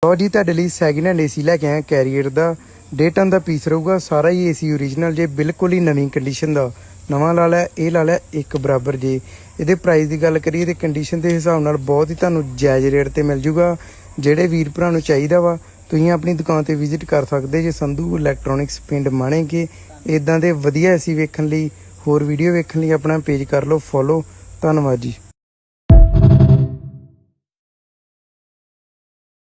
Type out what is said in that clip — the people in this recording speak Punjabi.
ਲਓ ਜੀ ਤੁਹਾਡੇ ਲਈ ਸੈਕਿੰਡ ਹੈਂਡ ਏਸੀ ਲੈ ਕੇ ਆਇਆ ਕੈਰੀਅਰ ਦਾ 1.5 ਟਨ ਦਾ ਪੀਸ ਰਹੂਗਾ। ਸਾਰਾ ਹੀ ਏਸੀ ਓਰੀਜਨਲ ਜੇ, ਬਿਲਕੁਲ ਹੀ ਨਵੀਂ ਕੰਡੀਸ਼ਨ ਦਾ। ਨਵਾਂ ਲਾ ਲਿਆ, ਇਹ ਲਾ ਲਿਆ ਇੱਕ ਬਰਾਬਰ ਜੇ। ਇਹਦੇ ਪ੍ਰਾਈਸ ਦੀ ਗੱਲ ਕਰੀਏ ਤੇ ਕੰਡੀਸ਼ਨ ਦੇ ਹਿਸਾਬ ਨਾਲ ਬਹੁਤ ਹੀ ਤੁਹਾਨੂੰ ਜਾਇਜ਼ ਰੇਟ ਤੇ ਮਿਲ ਜੂਗਾ। ਜਿਹੜੇ ਵੀਰ ਭਰਾ ਨੂੰ ਚਾਹੀਦਾ ਵਾ ਤੁਸੀਂ ਆਪਣੀ ਦੁਕਾਨ ਤੇ ਵਿਜ਼ਿਟ ਕਰ ਸਕਦੇ ਜੇ। ਸੰਧੂ ਇਲੈਕਟ੍ਰੋਨਿਕਸ ਪਿੰਡ ਮਾਣੇਕੇ। ਇਦਾਂ ਦੇ ਵਧੀਆ ਏਸੀ ਵੇਖਣ ਲਈ, ਹੋਰ ਵੀਡੀਓ ਵੇਖਣ ਲਈ ਆਪਣਾ ਪੇਜ ਕਰ ਲਓ ਫੋਲੋ। ਧੰਨਵਾਦ ਜੀ।